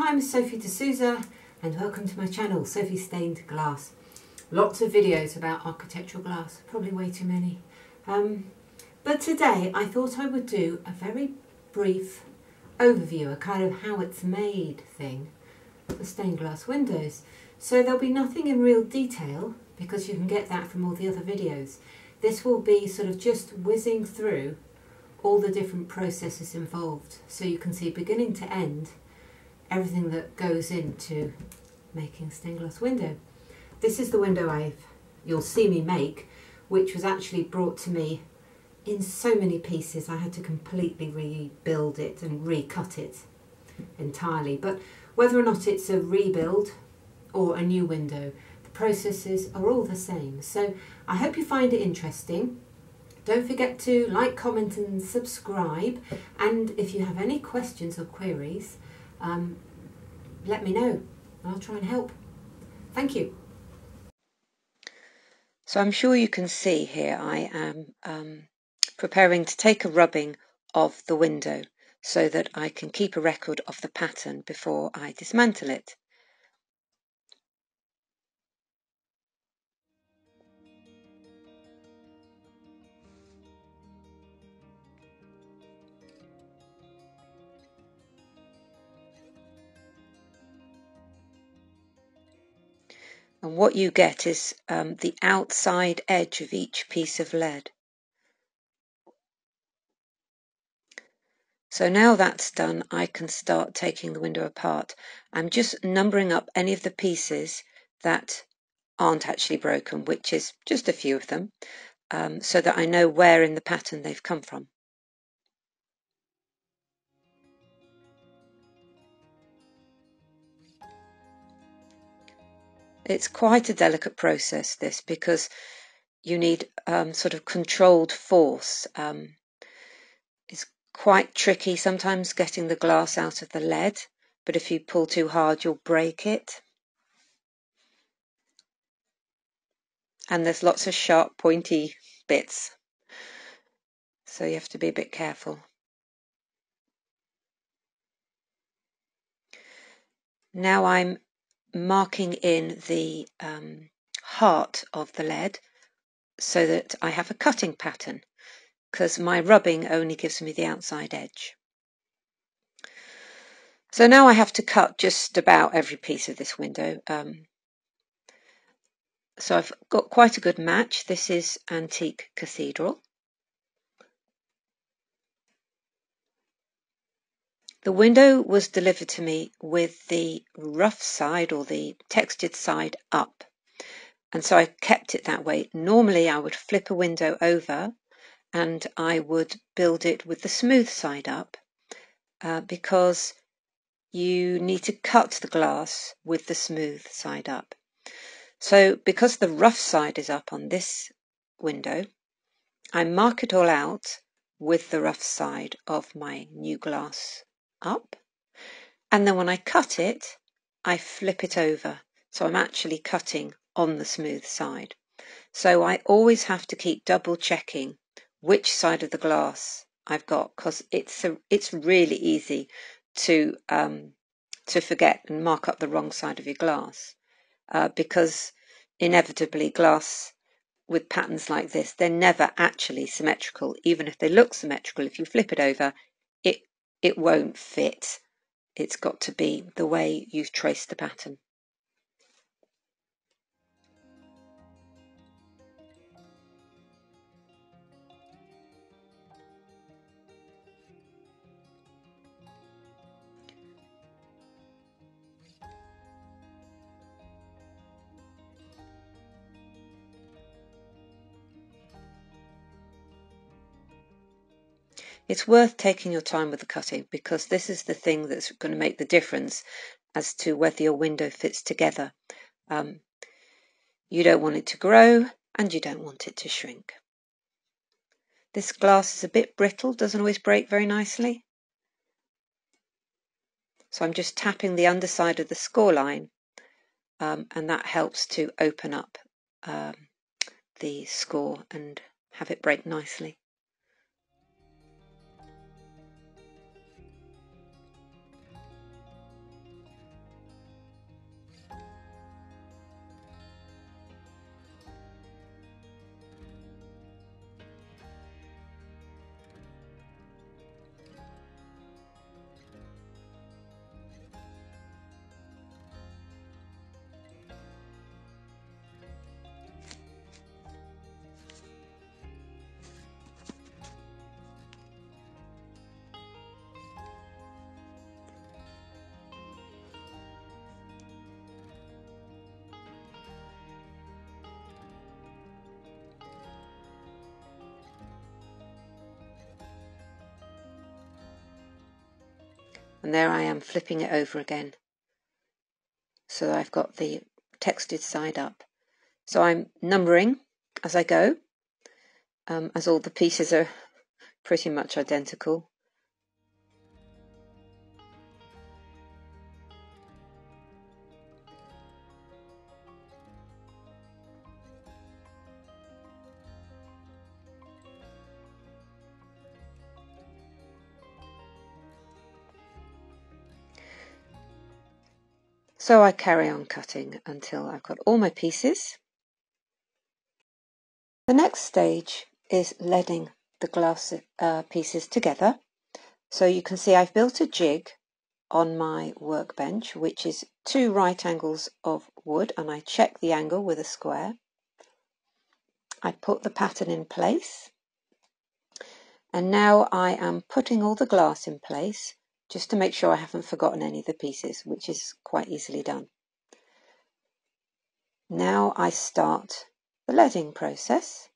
I'm Sophie D'Souza and welcome to my channel, Sophie Stained Glass. Lots of videos about architectural glass, probably way too many. But today I thought I would do a very brief overview, a kind of how it's made thing for stained glass windows. So there'll be nothing in real detail because you can get that from all the other videos. This will be sort of just whizzing through all the different processes involved so you can see beginning to end everything that goes into making a stained glass window. This is the window you'll see me make, which was actually brought to me in so many pieces. I had to completely rebuild it and recut it entirely. But whether or not it's a rebuild or a new window, the processes are all the same. So I hope you find it interesting. Don't forget to like, comment and subscribe. And if you have any questions or queries, let me know. I'll try and help. Thank you. So I'm sure you can see here I am preparing to take a rubbing of the window so that I can keep a record of the pattern before I dismantle it. And what you get is the outside edge of each piece of lead. So now that's done, I can start taking the window apart. I'm just numbering up any of the pieces that aren't actually broken, which is just a few of them, so that I know where in the pattern they've come from. It's quite a delicate process, this, because you need sort of controlled force. It's quite tricky sometimes getting the glass out of the lead, but if you pull too hard you'll break it. And there's lots of sharp pointy bits, so you have to be a bit careful. Now I'm marking in the heart of the lead so that I have a cutting pattern, because my rubbing only gives me the outside edge. So now I have to cut just about every piece of this window. So I've got quite a good match. This is Antique Cathedral. The window was delivered to me with the rough side or the textured side up, and so I kept it that way. Normally I would flip a window over and I would build it with the smooth side up because you need to cut the glass with the smooth side up. So because the rough side is up on this window, I mark it all out with the rough side of my new glass up, and then when I cut it I flip it over, so I'm actually cutting on the smooth side. So I always have to keep double checking which side of the glass I've got, because it's really easy to forget and mark up the wrong side of your glass, because inevitably glass with patterns like this, they're never actually symmetrical. Even if they look symmetrical, if you flip it over, it won't fit. It's got to be the way you've traced the pattern. It's worth taking your time with the cutting, because this is the thing that's going to make the difference as to whether your window fits together. You don't want it to grow and you don't want it to shrink. This glass is a bit brittle, doesn't always break very nicely. So I'm just tapping the underside of the score line, and that helps to open up the score and have it break nicely. and there I am flipping it over again so that I've got the textured side up. So I'm numbering as I go, as all the pieces are pretty much identical. So I carry on cutting until I've got all my pieces. The next stage is leading the glass pieces together. So you can see I've built a jig on my workbench, which is 2 right angles of wood, and I check the angle with a square. I put the pattern in place, and now I am putting all the glass in place just to make sure I haven't forgotten any of the pieces, which is quite easily done. Now I start the leading process.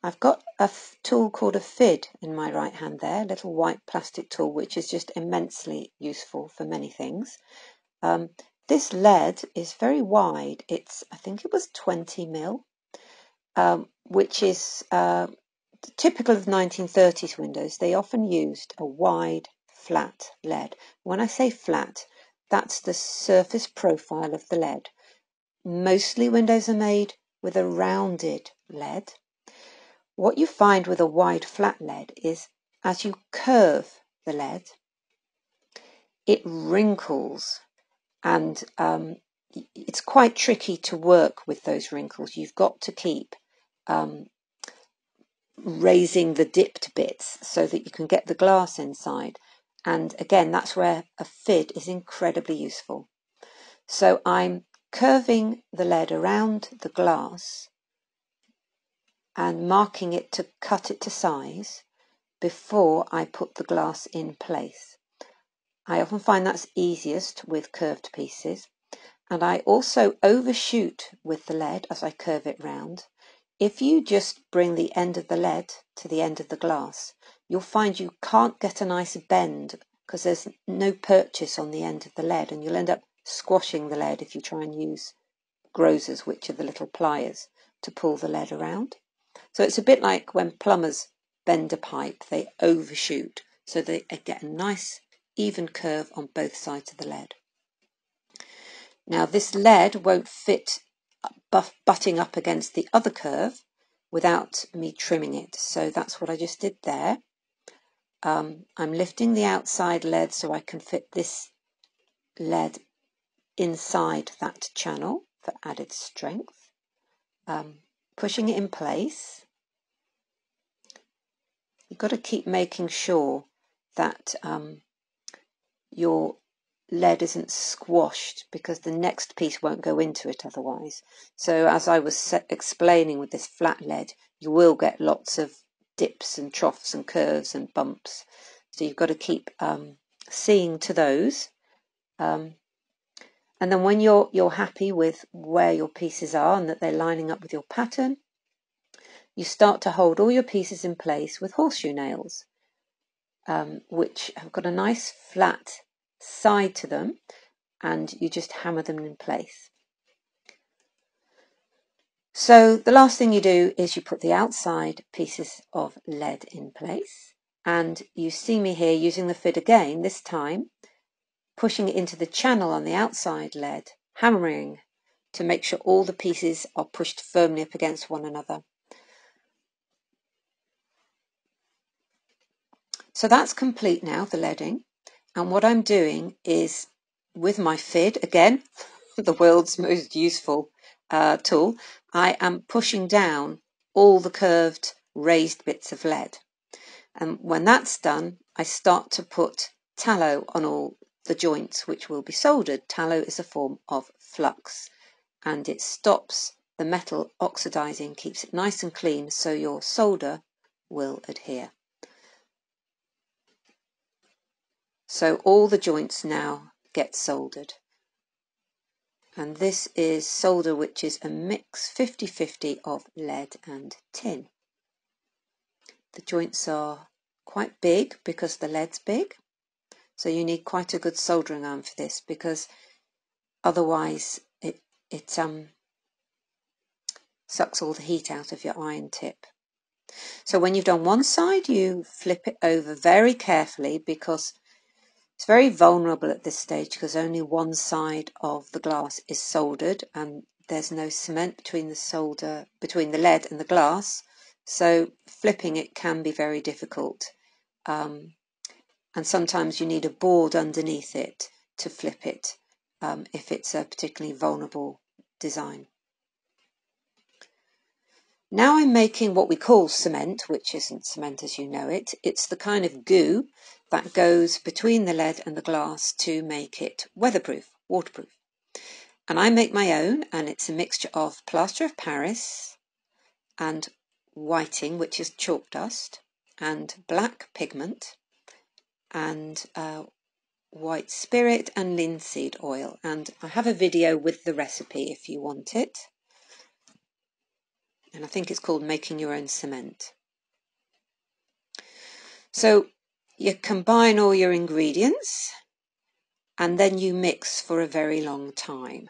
I've got a tool called a fid in my right hand there, a little white plastic tool, which is just immensely useful for many things. This lead is very wide. I think it was 20 mil, which is typical of 1930s windows. They often used a wide, flat lead. When I say flat, that's the surface profile of the lead. Mostly windows are made with a rounded lead. What you find with a wide, flat lead is as you curve the lead, it wrinkles, and it's quite tricky to work with those wrinkles. You've got to keep raising the dipped bits so that you can get the glass inside. And again, that's where a fid is incredibly useful. So I'm curving the lead around the glass and marking it to cut it to size before I put the glass in place. I often find that's easiest with curved pieces, and I also overshoot with the lead as I curve it round. If you just bring the end of the lead to the end of the glass, you'll find you can't get a nice bend because there's no purchase on the end of the lead, and you'll end up squashing the lead if you try and use grozers, which are the little pliers, to pull the lead around. So it's a bit like when plumbers bend a pipe, they overshoot so they get a nice even curve on both sides of the lead. Now this lead won't fit butting up against the other curve without me trimming it, so that's what I just did there. I'm lifting the outside lead so I can fit this lead inside that channel for added strength, pushing it in place. You've got to keep making sure that your lead isn't squashed, because the next piece won't go into it otherwise. So as I was explaining with this flat lead, you will get lots of dips and troughs and curves and bumps. So you've got to keep seeing to those. And then when you're happy with where your pieces are and that they're lining up with your pattern, you start to hold all your pieces in place with horseshoe nails, which have got a nice flat side to them, and you just hammer them in place. So the last thing you do is you put the outside pieces of lead in place, and you see me here using the fid again, this time pushing it into the channel on the outside lead, hammering to make sure all the pieces are pushed firmly up against one another. So that's complete now, the leading, and what I'm doing is with my fid, again, the world's most useful tool, I am pushing down all the curved raised bits of lead. And when that's done, I start to put tallow on all the joints which will be soldered. Tallow is a form of flux, and it stops the metal oxidizing, keeps it nice and clean, so your solder will adhere. So all the joints now get soldered. And this is solder which is a mix 50-50 of lead and tin. The joints are quite big because the lead's big. So you need quite a good soldering iron for this, because otherwise it sucks all the heat out of your iron tip. So when you've done one side, you flip it over very carefully, because it's very vulnerable at this stage, because only one side of the glass is soldered and there's no cement between the lead and the glass. So flipping it can be very difficult. And sometimes you need a board underneath it to flip it if it's a particularly vulnerable design. Now I'm making what we call cement, which isn't cement as you know it. It's the kind of goo that goes between the lead and the glass to make it weatherproof, waterproof. And I make my own, and it's a mixture of plaster of Paris and whiting, which is chalk dust, and black pigment, and white spirit and linseed oil. And I have a video with the recipe if you want it. And I think it's called Making Your Own Cement. So you combine all your ingredients and then you mix for a very long time.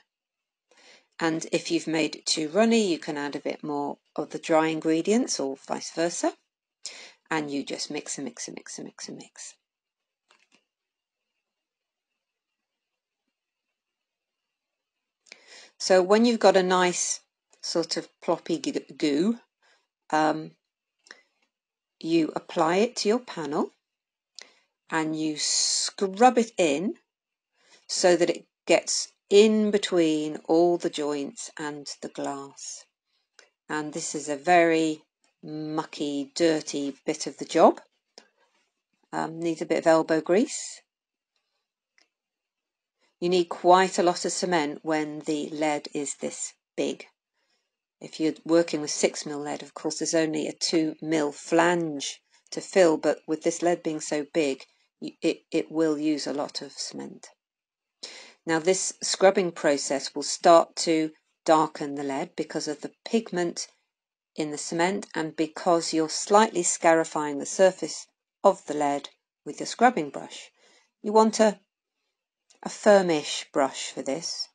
And if you've made it too runny, you can add a bit more of the dry ingredients, or vice versa. And you just mix and mix and mix and mix and mix. So when you've got a nice sort of ploppy goo, you apply it to your panel and you scrub it in so that it gets in between all the joints and the glass. And this is a very mucky, dirty bit of the job. Needs a bit of elbow grease. You need quite a lot of cement when the lead is this big. If you're working with 6mm lead, of course, there's only a 2mm flange to fill, but with this lead being so big, it will use a lot of cement. Now, this scrubbing process will start to darken the lead because of the pigment in the cement and because you're slightly scarifying the surface of the lead with your scrubbing brush. You want a firmish brush for this.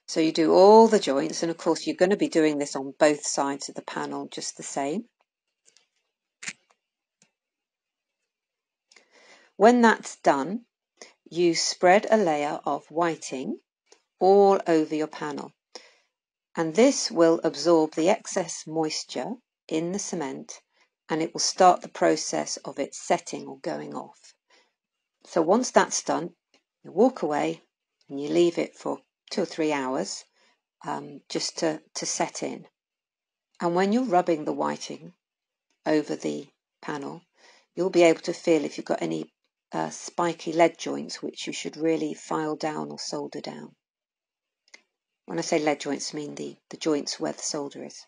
So you do all the joints, and of course you're going to be doing this on both sides of the panel just the same. When that's done, you spread a layer of whiting all over your panel, and this will absorb the excess moisture in the cement, and it will start the process of it setting or going off. So once that's done, you walk away and you leave it for 2 or 3 hours just to set in. And when you're rubbing the whiting over the panel, you'll be able to feel if you've got any spiky lead joints, which you should really file down or solder down. When I say lead joints, I mean the joints where the solder is.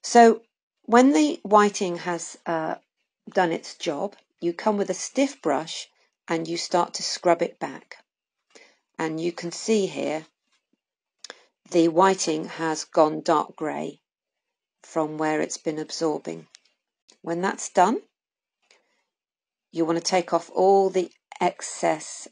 So when the whiting has done its job, you come with a stiff brush and you start to scrub it back. And you can see here the whiting has gone dark grey from where it's been absorbing. When that's done, you want to take off all the excess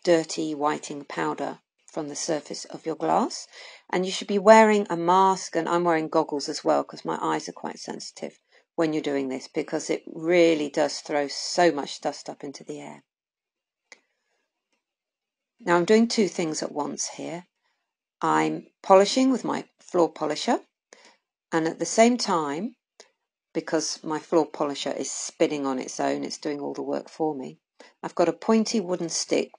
dirty whiting powder from the surface of your glass, and you should be wearing a mask, and I'm wearing goggles as well because my eyes are quite sensitive when you're doing this, because it really does throw so much dust up into the air. Now I'm doing 2 things at once here. I'm polishing with my floor polisher, and at the same time, because my floor polisher is spinning on its own, it's doing all the work for me, I've got a pointy wooden stick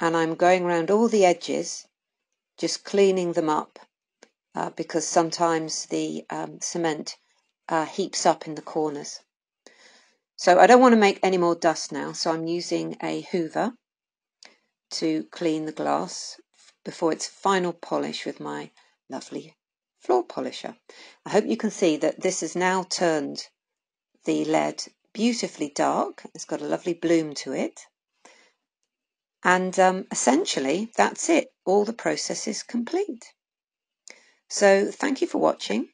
and I'm going around all the edges, just cleaning them up because sometimes the cement heaps up in the corners. So I don't want to make any more dust now, so I'm using a hoover to clean the glass before its final polish with my lovely floor polisher. I hope you can see that this has now turned the lead beautifully dark. It's got a lovely bloom to it. And essentially that's it. All the process is complete. So thank you for watching,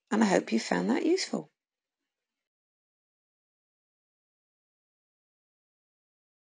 and I hope you found that useful.